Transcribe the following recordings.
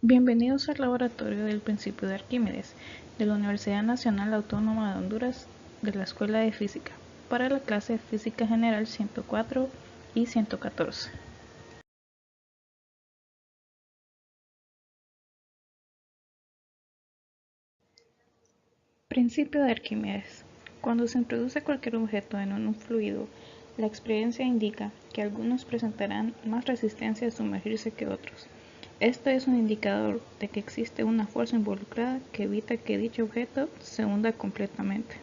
Bienvenidos al laboratorio del principio de Arquímedes de la Universidad Nacional Autónoma de Honduras de la Escuela de Física para la clase de Física General 104 y 114. Principio de Arquímedes. Cuando se introduce cualquier objeto en un fluido, la experiencia indica que algunos presentarán más resistencia a sumergirse que otros. Esto es un indicador de que existe una fuerza involucrada que evita que dicho objeto se hunda completamente.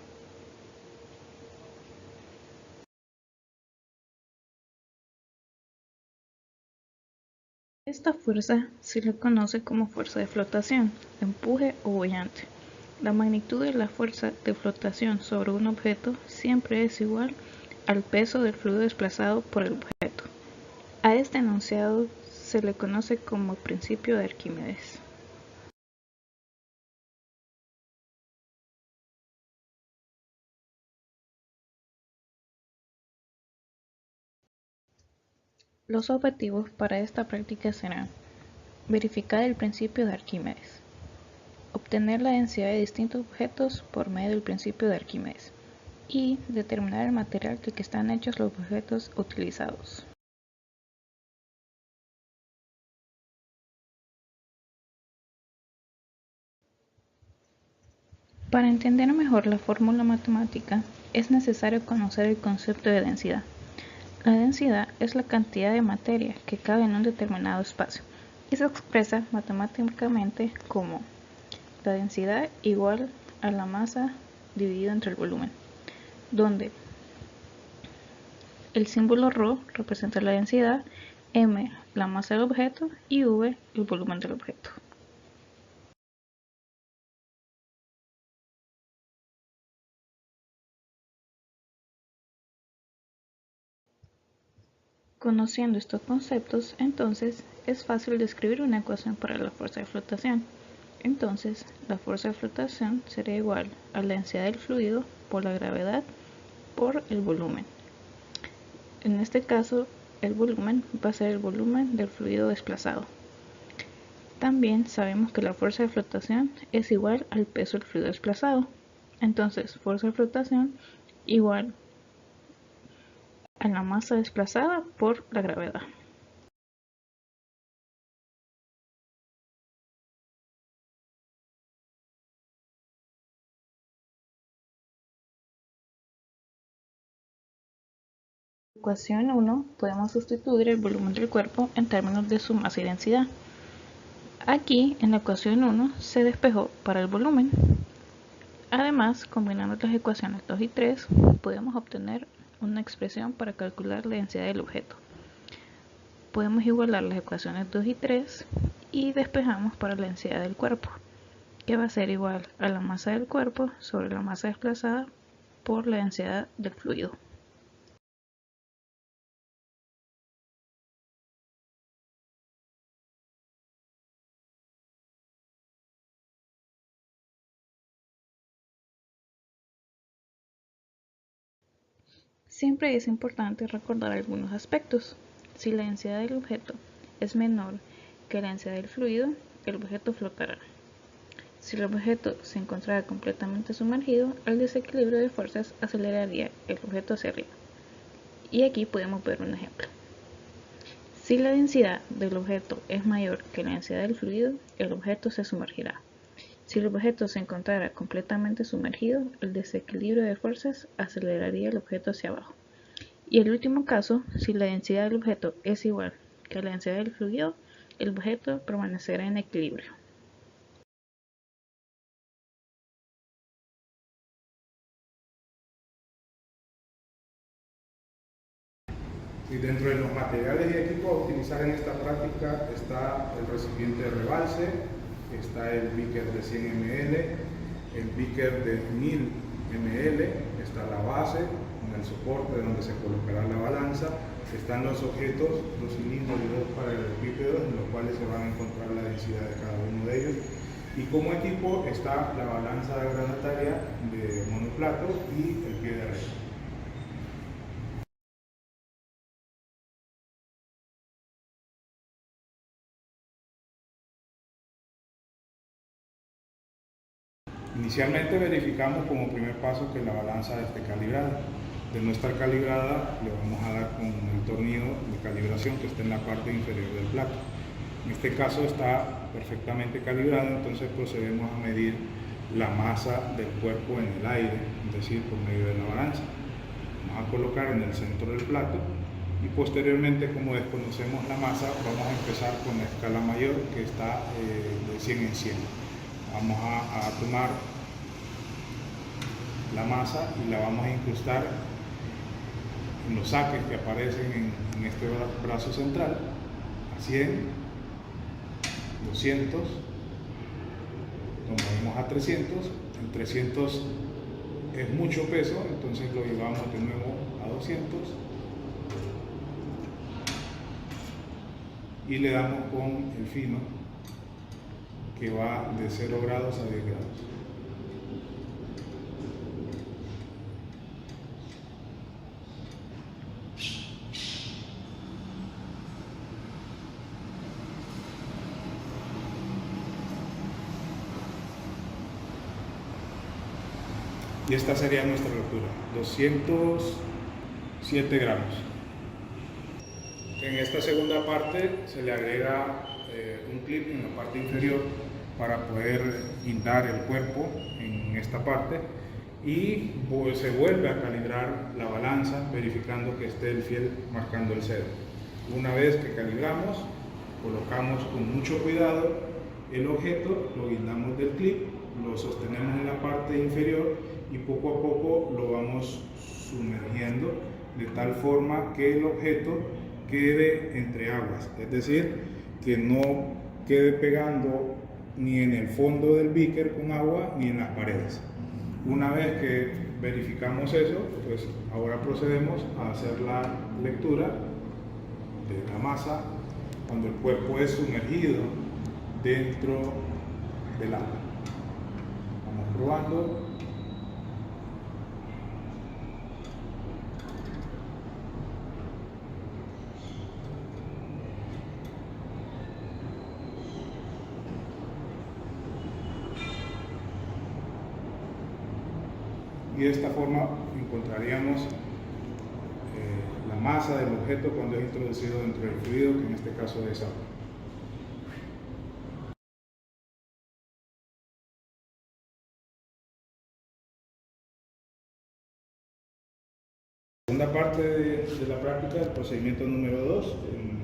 Esta fuerza se le conoce como fuerza de flotación, empuje o boyante. La magnitud de la fuerza de flotación sobre un objeto siempre es igual al peso del fluido desplazado por el objeto. A este enunciado se le conoce como principio de Arquímedes. Los objetivos para esta práctica serán verificar el principio de Arquímedes, obtener la densidad de distintos objetos por medio del principio de Arquímedes y determinar el material del que están hechos los objetos utilizados. Para entender mejor la fórmula matemática, es necesario conocer el concepto de densidad. La densidad es la cantidad de materia que cabe en un determinado espacio y se expresa matemáticamente como la densidad igual a la masa dividido entre el volumen, donde el símbolo ρ representa la densidad, m la masa del objeto y v el volumen del objeto. Conociendo estos conceptos, entonces, es fácil describir una ecuación para la fuerza de flotación. Entonces, la fuerza de flotación sería igual a la densidad del fluido por la gravedad por el volumen. En este caso, el volumen va a ser el volumen del fluido desplazado. También sabemos que la fuerza de flotación es igual al peso del fluido desplazado. Entonces, fuerza de flotación igual a la masa desplazada por la gravedad. Ecuación 1 podemos sustituir el volumen del cuerpo en términos de su masa y densidad. Aquí en la ecuación 1 se despejó para el volumen. Además, combinando las ecuaciones 2 y 3, podemos obtener una expresión para calcular la densidad del objeto. Podemos igualar las ecuaciones 2 y 3 y despejamos para la densidad del cuerpo, que va a ser igual a la masa del cuerpo sobre la masa desplazada por la densidad del fluido. Siempre es importante recordar algunos aspectos. Si la densidad del objeto es menor que la densidad del fluido, el objeto flotará. Si el objeto se encontrara completamente sumergido, el desequilibrio de fuerzas aceleraría el objeto hacia arriba. Y aquí podemos ver un ejemplo. Si la densidad del objeto es mayor que la densidad del fluido, el objeto se sumergirá. Si el objeto se encontrara completamente sumergido, el desequilibrio de fuerzas aceleraría el objeto hacia abajo. Y el último caso, si la densidad del objeto es igual que la densidad del fluido, el objeto permanecerá en equilibrio. Y dentro de los materiales y equipos a utilizar en esta práctica está el recipiente de rebalse, está el beaker de 100 ml, el beaker de 1000 ml, está la base con el soporte donde se colocará la balanza, están los objetos, los cilindros y los paralelepípedos en los cuales se van a encontrar la densidad de cada uno de ellos. Y como equipo está la balanza granataria de monoplato y el pie de recta. Inicialmente verificamos como primer paso que la balanza esté calibrada. De no estar calibrada, le vamos a dar con el tornillo de calibración que está en la parte inferior del plato. En este caso está perfectamente calibrado, entonces procedemos a medir la masa del cuerpo en el aire, es decir, por medio de la balanza. Vamos a colocar en el centro del plato y posteriormente, como desconocemos la masa, vamos a empezar con la escala mayor, que está de 100 en 100. Vamos a tomar la masa y la vamos a incrustar en los saques que aparecen en este brazo central, a 100, 200, lo movemos a 300, en 300 es mucho peso, entonces lo llevamos de nuevo a 200 y le damos con el fino, que va de 0 grados a 10 grados. Y esta sería nuestra lectura, 207 gramos. En esta segunda parte se le agrega un clip en la parte inferior para poder guindar el cuerpo en esta parte y pues, se vuelve a calibrar la balanza verificando que esté el fiel marcando el cero. Una vez que calibramos, colocamos con mucho cuidado el objeto, lo guindamos del clip, lo sostenemos en la parte inferior y poco a poco lo vamos sumergiendo de tal forma que el objeto quede entre aguas, es decir, que no quede pegando ni en el fondo del beaker con agua ni en las paredes. Una vez que verificamos eso, pues ahora procedemos a hacer la lectura de la masa cuando el cuerpo es sumergido dentro del agua. Vamos probando. Y de esta forma encontraríamos la masa del objeto cuando es introducido dentro del fluido, que en este caso es agua. La segunda parte de la práctica, el procedimiento número 2, en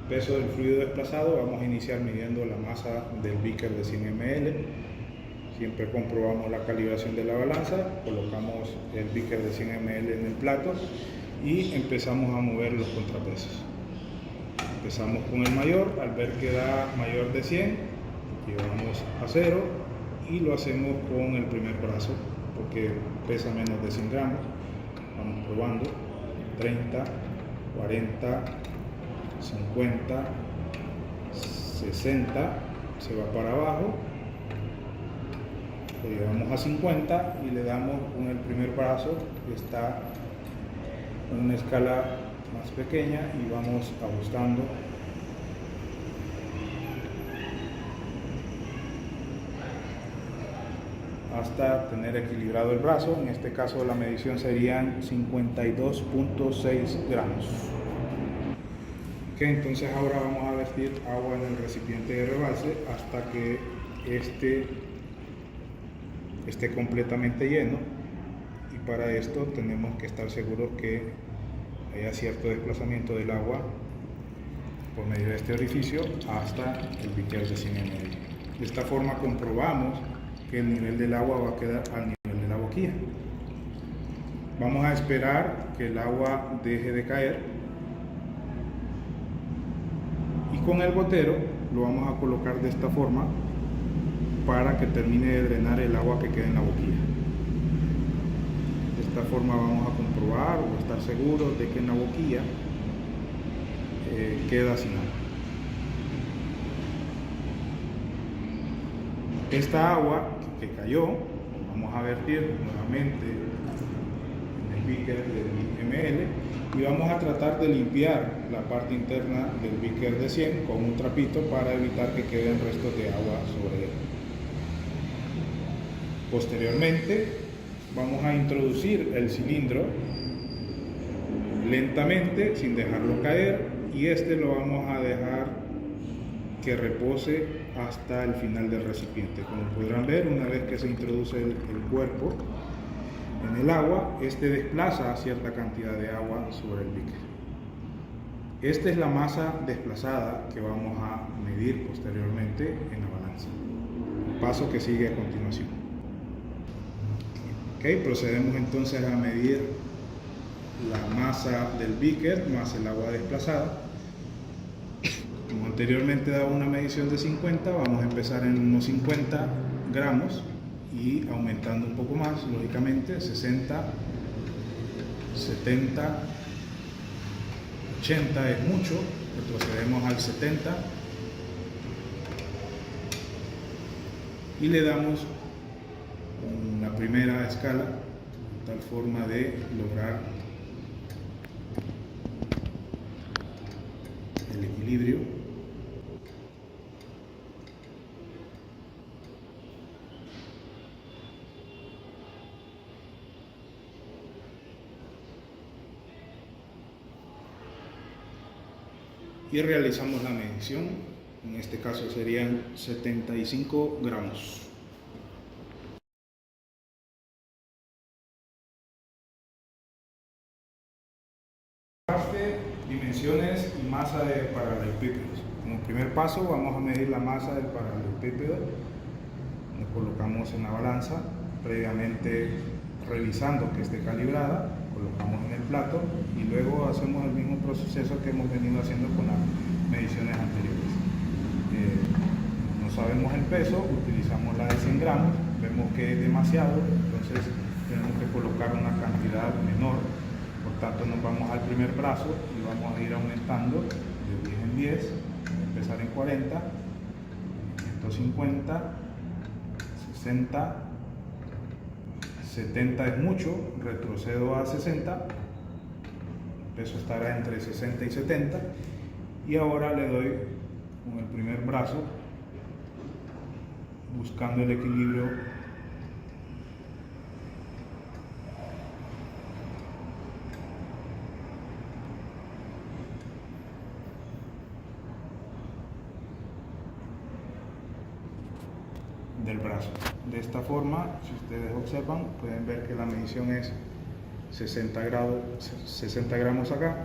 peso del fluido desplazado, vamos a iniciar midiendo la masa del beaker de 100 ml. Siempre comprobamos la calibración de la balanza, colocamos el beaker de 100 ml en el plato y empezamos a mover los contrapesos. Empezamos con el mayor, al ver que da mayor de 100, llevamos a 0 y lo hacemos con el primer brazo porque pesa menos de 100 gramos. Vamos probando, 30, 40, 50, 60, se va para abajo. Lo llevamos a 50 y le damos con el primer brazo que está en una escala más pequeña y vamos ajustando hasta tener equilibrado el brazo. En este caso la medición serían 52.6 gramos. Entonces ahora vamos a vertir agua en el recipiente de rebalse hasta que esté completamente lleno, y para esto tenemos que estar seguros que haya cierto desplazamiento del agua por medio de este orificio hasta el beaker de 100 ml. De esta forma comprobamos que el nivel del agua va a quedar al nivel de la boquilla. Vamos a esperar que el agua deje de caer y con el gotero lo vamos a colocar de esta forma para que termine de drenar el agua que queda en la boquilla. De esta forma vamos a comprobar o estar seguros de que en la boquilla queda sin agua. Esta agua que cayó, vamos a vertir nuevamente en el beaker de 1000 ml y vamos a tratar de limpiar la parte interna del beaker de 100 con un trapito para evitar que queden restos de agua sobre él. Posteriormente vamos a introducir el cilindro lentamente sin dejarlo caer, y este lo vamos a dejar que repose hasta el final del recipiente. Como podrán ver, una vez que se introduce el cuerpo en el agua, este desplaza cierta cantidad de agua sobre el beaker. Esta es la masa desplazada que vamos a medir posteriormente en la balanza. El paso que sigue a continuación. Ok, procedemos entonces a medir la masa del beaker más el agua desplazada. Como anteriormente daba una medición de 50, vamos a empezar en unos 50 gramos y aumentando un poco más, lógicamente, 60, 70, 80 es mucho, retrocedemos al 70 y le damos una primera escala, de tal forma de lograr el equilibrio. Y realizamos la medición, en este caso serían 75 gramos. Dimensiones y masa de paralelepípedos. Como primer paso vamos a medir la masa del paralelepípedo. Lo colocamos en la balanza, previamente revisando que esté calibrada, colocamos en el plato y luego hacemos el mismo proceso que hemos venido haciendo con las mediciones anteriores. No sabemos el peso, utilizamos la de 100 gramos, vemos que es demasiado, entonces tenemos que colocar una cantidad menor. Por tanto, nos vamos al primer brazo y vamos a ir aumentando de 10 en 10, empezar en 40, 150, 60, 70 es mucho, retrocedo a 60, el peso estará entre 60 y 70, y ahora le doy con el primer brazo, buscando el equilibrio del brazo. De esta forma, si ustedes observan, pueden ver que la medición es 60 gramos acá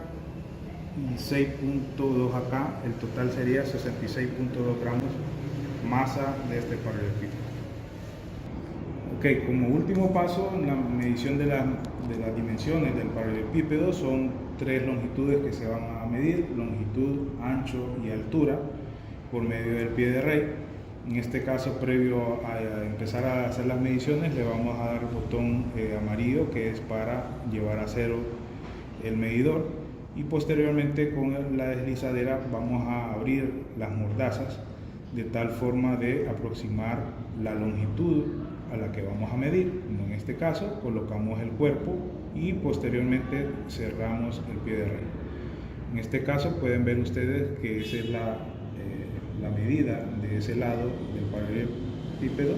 y 6.2 acá. El total sería 66.2 gramos masa de este paralelepípedo. Ok, como último paso en la medición de las dimensiones del paralelepípedo son tres longitudes que se van a medir: longitud, ancho y altura, por medio del pie de rey. En este caso, previo a empezar a hacer las mediciones, le vamos a dar el botón amarillo, que es para llevar a cero el medidor, y posteriormente con la deslizadera vamos a abrir las mordazas de tal forma de aproximar la longitud a la que vamos a medir. Como en este caso, colocamos el cuerpo y posteriormente cerramos el pie de rey. En este caso pueden ver ustedes que esa es la medida de ese lado del paralelepípedo,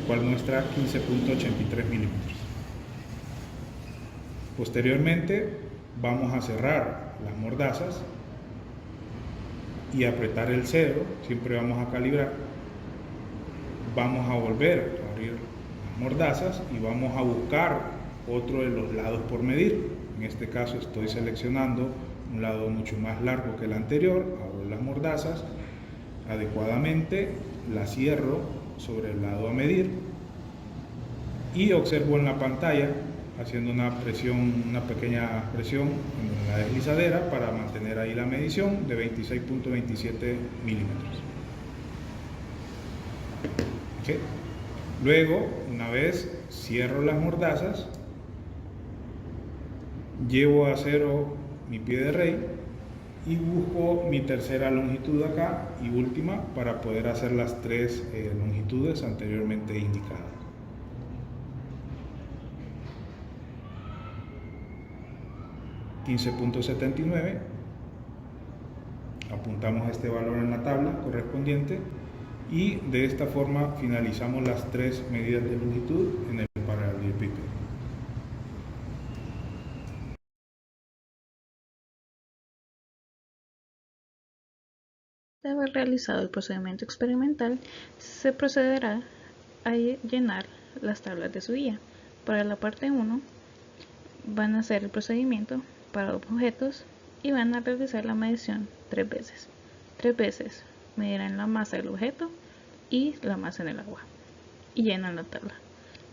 cual muestra 15.83 milímetros. Posteriormente vamos a cerrar las mordazas y apretar el cero, siempre vamos a calibrar. Vamos a volver a abrir las mordazas y vamos a buscar otro de los lados por medir. En este caso estoy seleccionando un lado mucho más largo que el anterior, abro las mordazas adecuadamente, la cierro sobre el lado a medir y observo en la pantalla haciendo una pequeña presión en la deslizadera para mantener ahí la medición de 26.27 milímetros. ¿Okay? Luego, una vez cierro las mordazas, llevo a cero mi pie de rey y busco mi tercera longitud acá y última para poder hacer las tres longitudes anteriormente indicadas. .79, apuntamos este valor en la tabla correspondiente Y de esta forma finalizamos las 3 medidas de longitud en el paralelepípedo. De haber realizado el procedimiento experimental, se procederá a llenar las tablas de su guía. Para la parte 1 van a hacer el procedimiento para dos objetos y van a realizar la medición 3 veces. 3 veces medirán la masa del objeto y la masa en el agua y llenan la tabla.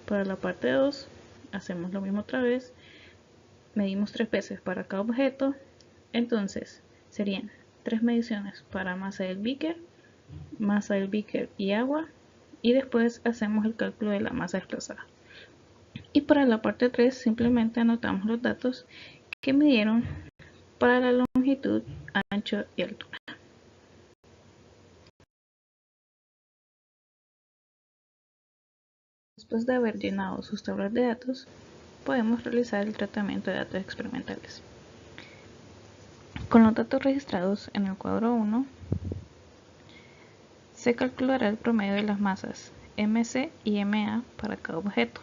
Para la parte 2 hacemos lo mismo otra vez, medimos 3 veces para cada objeto, entonces serían 3 mediciones para masa del beaker y agua, y después hacemos el cálculo de la masa desplazada. Y para la parte 3 simplemente anotamos los datos que midieron para la longitud, ancho y altura. Después de haber llenado sus tablas de datos, podemos realizar el tratamiento de datos experimentales. Con los datos registrados en el cuadro 1, se calculará el promedio de las masas MC y MA para cada objeto.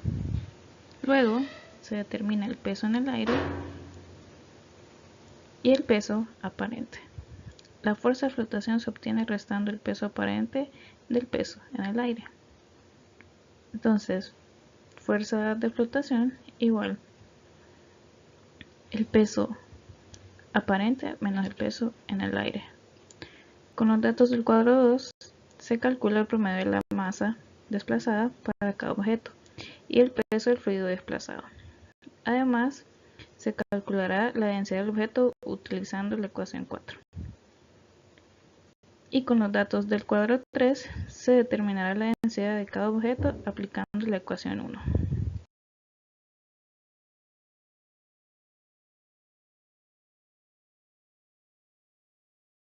Luego se determina el peso en el aire y el peso aparente. La fuerza de flotación se obtiene restando el peso aparente del peso en el aire. Entonces, fuerza de flotación igual el peso aparente menos el peso en el aire. Con los datos del cuadro 2 se calcula el promedio de la masa desplazada para cada objeto y el peso del fluido desplazado. Además, se calculará la densidad del objeto utilizando la ecuación 4. Y con los datos del cuadro 3 se determinará la densidad de cada objeto aplicando la ecuación 1.